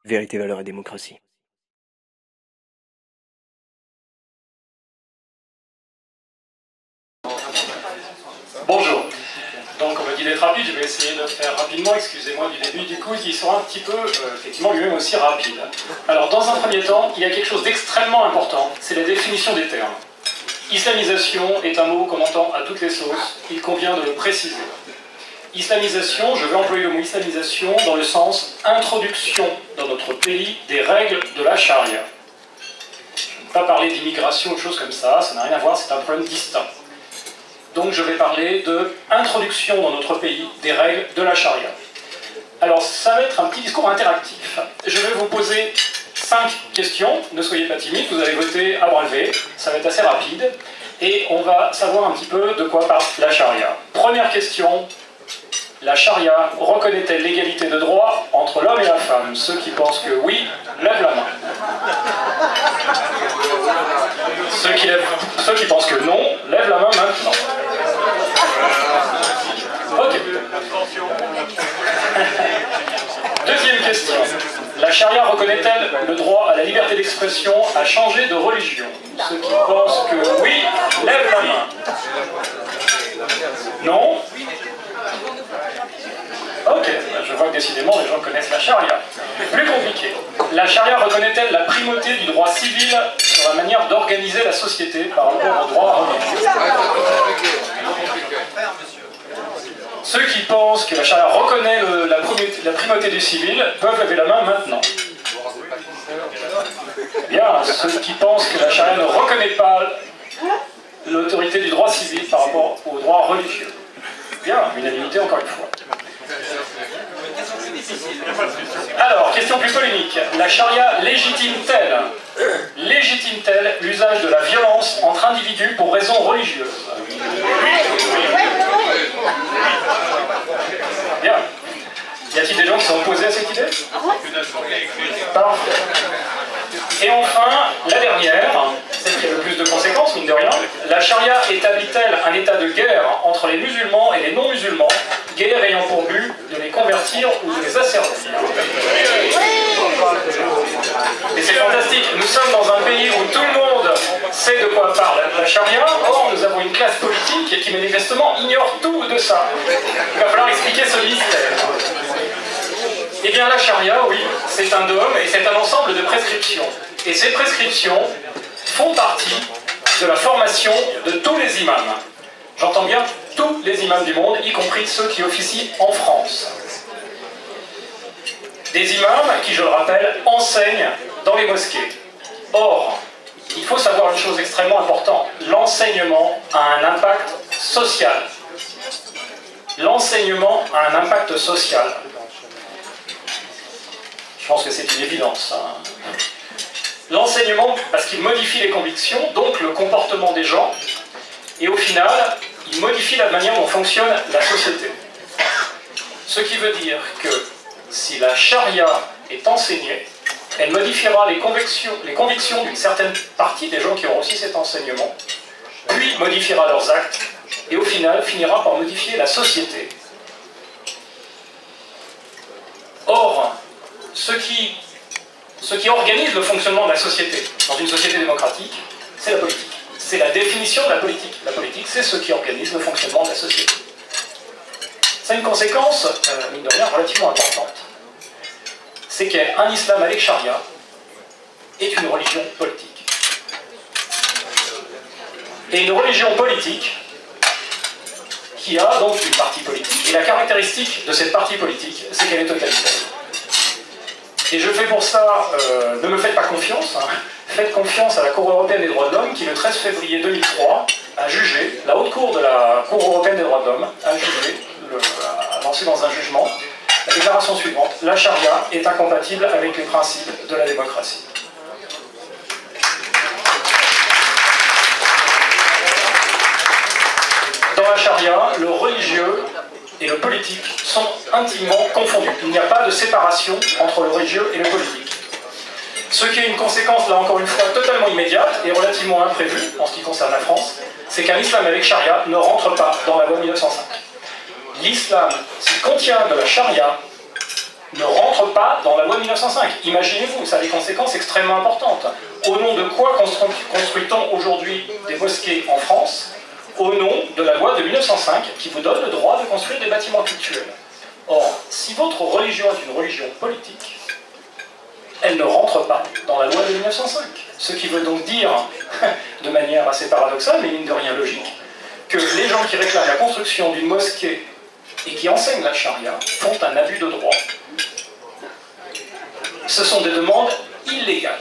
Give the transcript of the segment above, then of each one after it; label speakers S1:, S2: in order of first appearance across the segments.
S1: Vérité, valeurs et démocratie.
S2: Bonjour. Donc on me dit d'être rapide, je vais essayer de faire rapidement, excusez-moi du début du coup, qui sera un petit peu, effectivement, lui-même aussi rapide. Alors dans un premier temps, il y a quelque chose d'extrêmement important, c'est la définition des termes. Islamisation est un mot qu'on entend à toutes les sauces, il convient de le préciser. Islamisation, je vais employer le mot islamisation dans le sens introduction dans notre pays des règles de la charia. Je ne vais pas parler d'immigration ou de choses comme ça n'a rien à voir, c'est un problème distinct. Donc je vais parler de introduction dans notre pays des règles de la charia. Alors ça va être un petit discours interactif. Je vais vous poser 5 questions, ne soyez pas timides, vous allez voter à bras levés, ça va être assez rapide, et on va savoir un petit peu de quoi parle la charia. Première question, la charia reconnaît-elle l'égalité de droit entre l'homme et la femme? Ceux qui pensent que oui, lèvent la main. Ceux qui pensent que non, lèvent la main maintenant. Ok. Deuxième question. La charia reconnaît-elle le droit à la liberté d'expression à changer de religion? Ceux qui pensent que oui, lèvent la main. Non? Ok, je vois que décidément les gens connaissent la charia. Plus compliqué. La charia reconnaît-elle la primauté du droit civil sur la manière d'organiser la société par rapport au droit religieux? Ceux qui pensent que la charia reconnaît la primauté du civil peuvent lever la main maintenant. Bien, ceux qui pensent que la charia ne reconnaît pas l'autorité du droit civil par rapport au droit religieux. Bien, unanimité encore une fois. Alors, question plus polémique. La charia légitime-t-elle l'usage de la violence entre individus pour raisons religieuses? Bien. Y a-t-il des gens qui sont opposés à cette idée? Parfait. Et enfin, la dernière, celle qui a le plus de conséquences, mine de rien, la charia établit-elle un état de guerre entre les musulmans et les non-musulmans, guerre ayant pour but de les convertir ou de les asservir? Et c'est fantastique, nous sommes dans un pays où tout le monde sait de quoi parle la charia, or nous avons une classe politique qui manifestement ignore tout de ça. Il va falloir expliquer ce mystère. Eh bien la charia, oui, c'est un dogme et c'est un ensemble de prescriptions. Et ces prescriptions font partie de la formation de tous les imams. J'entends bien tous les imams du monde, y compris ceux qui officient en France. Des imams qui, je le rappelle, enseignent dans les mosquées. Or, il faut savoir une chose extrêmement importante, l'enseignement a un impact social. L'enseignement a un impact social. Je pense que c'est une évidence. L'enseignement, parce qu'il modifie les convictions, donc le comportement des gens, et au final, il modifie la manière dont fonctionne la société. Ce qui veut dire que si la charia est enseignée, elle modifiera les convictions d'une certaine partie des gens qui ont reçu cet enseignement, puis modifiera leurs actes, et au final finira par modifier la société. Or, ce qui organise le fonctionnement de la société, dans une société démocratique, c'est la politique. C'est la définition de la politique. La politique, c'est ce qui organise le fonctionnement de la société. Ça a une conséquence, mine de rien, relativement importante. C'est qu'un islam avec charia est une religion politique. Et une religion politique qui a donc une partie politique. Et la caractéristique de cette partie politique, c'est qu'elle est totalitaire. Et je fais pour ça, ne me faites pas confiance, hein. Faites confiance à la Cour européenne des droits de l'homme qui, le 13 février 2003, a jugé, la haute cour de la Cour européenne des droits de l'homme a jugé, a lancé dans un jugement, la déclaration suivante: la charia est incompatible avec les principes de la démocratie. Dans la charia, le religieux et le politique sont intimement confondus. Il n'y a pas de séparation entre le religieux et le politique. Ce qui est une conséquence, là encore une fois, totalement immédiate et relativement imprévue en ce qui concerne la France, c'est qu'un islam avec charia ne rentre pas dans la loi 1905. L'islam, s'il contient de la charia, ne rentre pas dans la loi de 1905. Imaginez-vous, ça a des conséquences extrêmement importantes. Au nom de quoi construit-on aujourd'hui des mosquées en France? Au nom de la loi de 1905 qui vous donne le droit de construire des bâtiments cultuels. Or, si votre religion est une religion politique, elle ne rentre pas dans la loi de 1905. Ce qui veut donc dire, de manière assez paradoxale, mais mine de rien logique, que les gens qui réclament la construction d'une mosquée et qui enseignent la charia font un abus de droit. Ce sont des demandes illégales.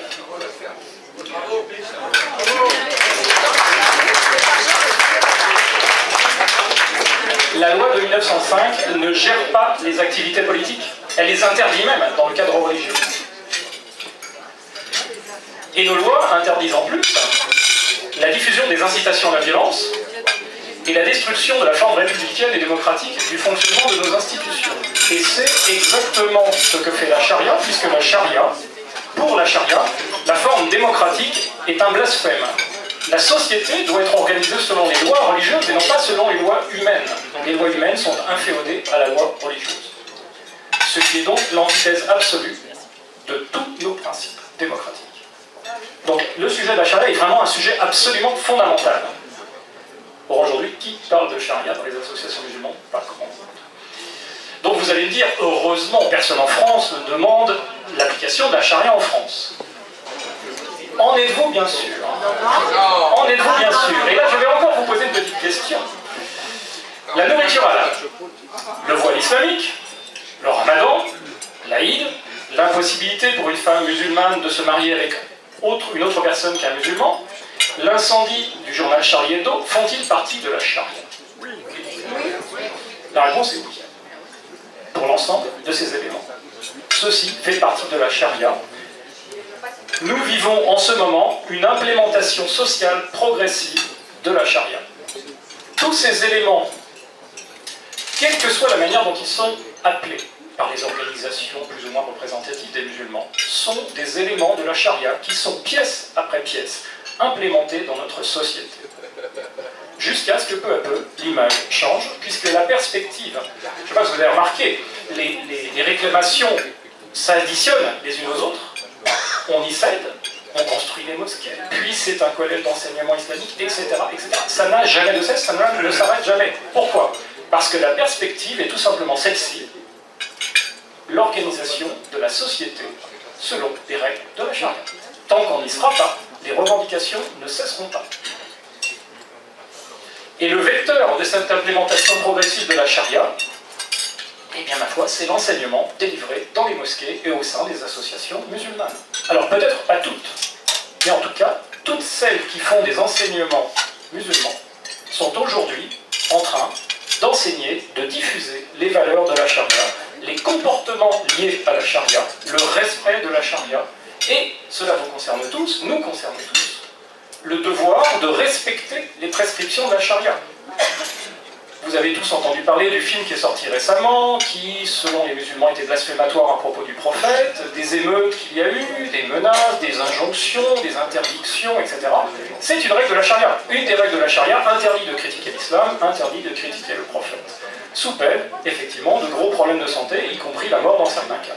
S2: La loi de 1905 ne gère pas les activités politiques. Elle les interdit même dans le cadre religieux. Et nos lois interdisent en plus la diffusion des incitations à la violence et la destruction de la forme républicaine et démocratique du fonctionnement de nos institutions. Et c'est exactement ce que fait la charia, puisque la charia, pour la charia, la forme démocratique est un blasphème. La société doit être organisée selon les lois religieuses et non pas selon les lois humaines. Les lois humaines sont inféodées à la loi religieuse. Ce qui est donc l'antithèse absolue de tous nos principes démocratiques. Donc le sujet de la charia est vraiment un sujet absolument fondamental. Or aujourd'hui, qui parle de charia dans les associations musulmanes? Pas grand monde. Donc vous allez me dire, heureusement, personne en France ne demande l'application de la charia en France. En êtes-vous bien sûr? En êtes-vous bien sûr? Et là, je vais encore vous poser une petite question. La nourriture halal, le voile islamique, le ramadan, l'Aïd, l'impossibilité pour une femme musulmane de se marier avec une autre personne qu'un musulman, l'incendie du journal Charlie Hebdo font-ils partie de la charia? La réponse est oui. Pour l'ensemble de ces éléments. Ceci fait partie de la charia. Nous vivons en ce moment une implémentation sociale progressive de la charia. Tous ces éléments, quelle que soit la manière dont ils sont appelés par les organisations plus ou moins représentatives des musulmans, sont des éléments de la charia qui sont pièce après pièce implémentés dans notre société. Jusqu'à ce que peu à peu, l'image change, puisque la perspective, je ne sais pas si vous avez remarqué, les réclamations s'additionnent les unes aux autres, on y cède, on construit des mosquées, puis c'est un collège d'enseignement islamique, etc., etc. Ça n'a jamais de cesse, ça ne s'arrête jamais. Pourquoi? Parce que la perspective est tout simplement celle-ci, l'organisation de la société selon les règles de la charia. Tant qu'on n'y sera pas, les revendications ne cesseront pas. Et le vecteur de cette implémentation progressive de la charia, eh bien, ma foi, c'est l'enseignement délivré dans les mosquées et au sein des associations musulmanes. Alors, peut-être pas toutes, mais en tout cas, toutes celles qui font des enseignements musulmans sont aujourd'hui en train d'enseigner, de diffuser les valeurs de la charia, les comportements liés à la charia, le respect de la charia, et cela vous concerne tous, nous concerne tous, le devoir de respecter les prescriptions de la charia. Vous avez tous entendu parler du film qui est sorti récemment, qui, selon les musulmans, était blasphématoire à propos du prophète, des émeutes qu'il y a eu, des menaces, des injonctions, des interdictions, etc. C'est une règle de la charia. Une des règles de la charia interdit de critiquer l'islam, interdit de critiquer le prophète. Sous peine, effectivement, de gros problèmes de santé, y compris la mort dans certains cas.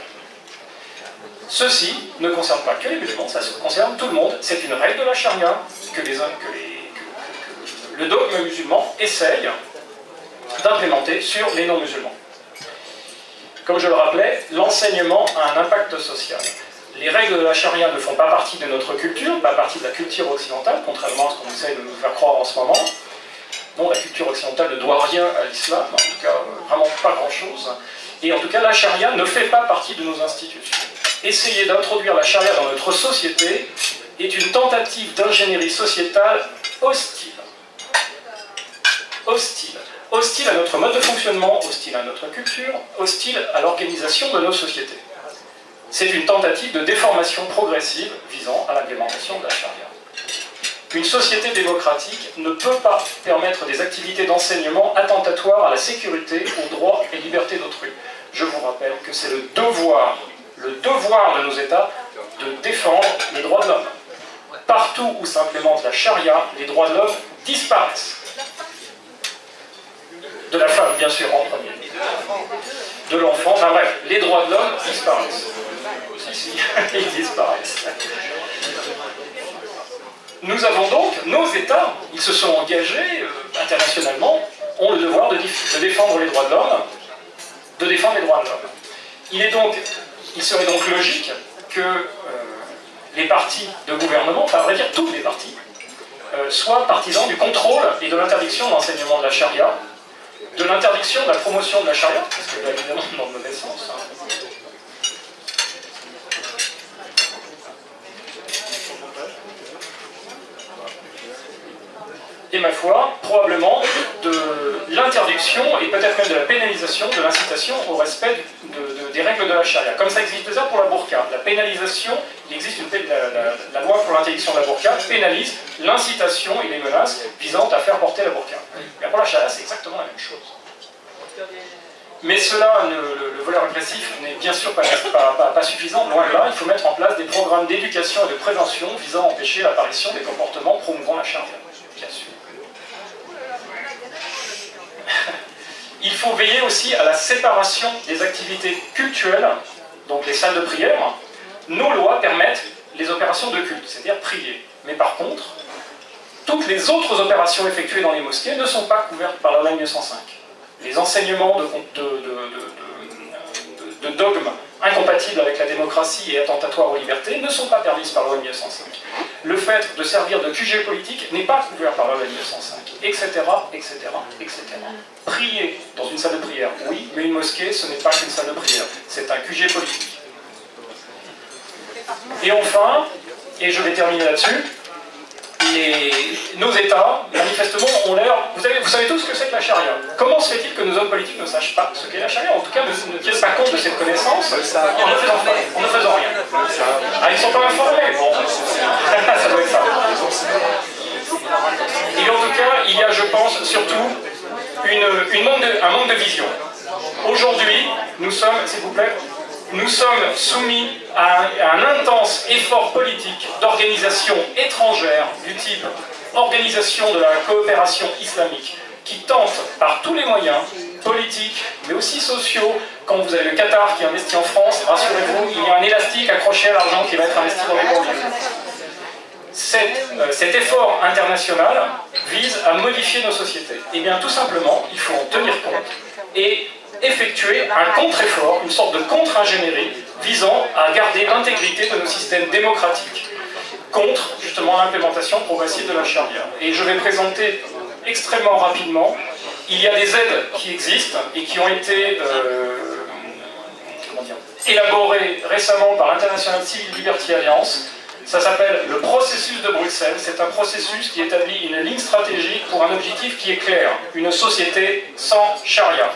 S2: Ceci ne concerne pas que les musulmans, ça concerne tout le monde. C'est une règle de la charia que le dogme musulman essaye d'implémenter sur les non-musulmans. Comme je le rappelais, l'enseignement a un impact social. Les règles de la charia ne font pas partie de notre culture, pas partie de la culture occidentale, contrairement à ce qu'on essaie de nous faire croire en ce moment. Non, la culture occidentale ne doit rien à l'islam, en tout cas vraiment pas grand-chose. Et en tout cas, la charia ne fait pas partie de nos institutions. Essayer d'introduire la charia dans notre société est une tentative d'ingénierie sociétale hostile. Hostile. Hostile à notre mode de fonctionnement, hostile à notre culture, hostile à l'organisation de nos sociétés. C'est une tentative de déformation progressive visant à l'implémentation de la charia. Une société démocratique ne peut pas permettre des activités d'enseignement attentatoires à la sécurité, aux droits et libertés d'autrui. Je vous rappelle que c'est le devoir de nos États de défendre les droits de l'homme. Partout où s'implémente la charia, les droits de l'homme disparaissent. De la femme, bien sûr, en premier. de l'enfant, enfin bref, les droits de l'homme disparaissent. Si, ils disparaissent. Nous avons donc, nos États, ils se sont engagés internationalement, ont le devoir de défendre les droits de l'homme, de défendre les droits de l'homme. Il serait donc logique que les partis de gouvernement, enfin à vrai dire tous les partis, soient partisans du contrôle et de l'interdiction de l'enseignement de la charia, de l'interdiction de la promotion de la charia, parce que là évidemment dans le mauvais sens. Et ma foi, probablement de l'interdiction et peut-être même de la pénalisation de l'incitation au respect des règles de la charia. Comme ça existe déjà pour la burqa. La pénalisation, il existe la loi pour l'interdiction de la burqa pénalise l'incitation et les menaces visant à faire porter la burqa. Mais pour la charia, c'est exactement la même chose. Mais cela, le volet répressif n'est bien sûr pas suffisant, loin de là. Il faut mettre en place des programmes d'éducation et de prévention visant à empêcher l'apparition des comportements promouvant la charia, bien sûr. Il faut veiller aussi à la séparation des activités cultuelles, donc les salles de prière. Nos lois permettent les opérations de culte, c'est-à-dire prier. Mais par contre, toutes les autres opérations effectuées dans les mosquées ne sont pas couvertes par la loi 1905. Les enseignements de dogmes incompatibles avec la démocratie et attentatoires aux libertés ne sont pas permis par la loi 1905. Le fait de servir de QG politique n'est pas couvert par la loi 1905, etc., etc., etc. Prier dans une salle de prière, oui, mais une mosquée, ce n'est pas qu'une salle de prière, c'est un QG politique. Et enfin, et je vais terminer là-dessus, nos États, manifestement, ont l'air... Vous savez tous ce que c'est que la charia. Comment se fait-il que nos hommes politiques ne sachent pas ce qu'est la charia? En tout cas, ne tiennent pas compte de cette connaissance en ne faisant rien. Ah, ils ne sont pas informés. Bon, ça doit être ça. Et en tout cas, il y a, je pense, surtout un manque de vision. Aujourd'hui, nous sommes, s'il vous plaît, nous sommes soumis à un intense effort politique d'organisation étrangère du type organisation de la coopération islamique qui tente par tous les moyens politiques mais aussi sociaux, quand vous avez le Qatar qui investit en France, rassurez-vous, il y a un élastique accroché à l'argent qui va être investi dans les banlieues. Cet effort international vise à modifier nos sociétés. Et bien tout simplement, il faut en tenir compte et effectuer un contre-effort, une sorte de contre-ingénierie visant à garder l'intégrité de nos systèmes démocratiques contre justement l'implémentation progressive de la charia. Et je vais présenter extrêmement rapidement, il y a des aides qui existent et qui ont été élaborées récemment par l'International Civil Liberty Alliance. Ça s'appelle le processus de Bruxelles. C'est un processus qui établit une ligne stratégique pour un objectif qui est clair, une société sans charia.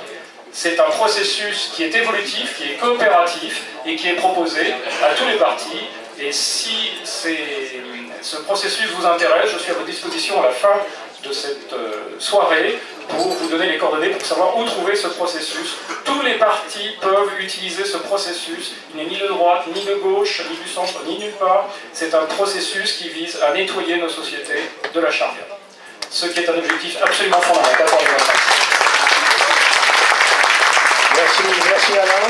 S2: C'est un processus qui est évolutif, qui est coopératif et qui est proposé à tous les partis. Et si ce processus vous intéresse, je suis à votre disposition à la fin de cette soirée pour vous donner les coordonnées pour savoir où trouver ce processus. Tous les partis peuvent utiliser ce processus. Il n'est ni de droite, ni de gauche, ni du centre, ni nulle part. C'est un processus qui vise à nettoyer nos sociétés de la charia. Ce qui est un objectif absolument fondamental pour la démocratie.
S1: Merci Alain.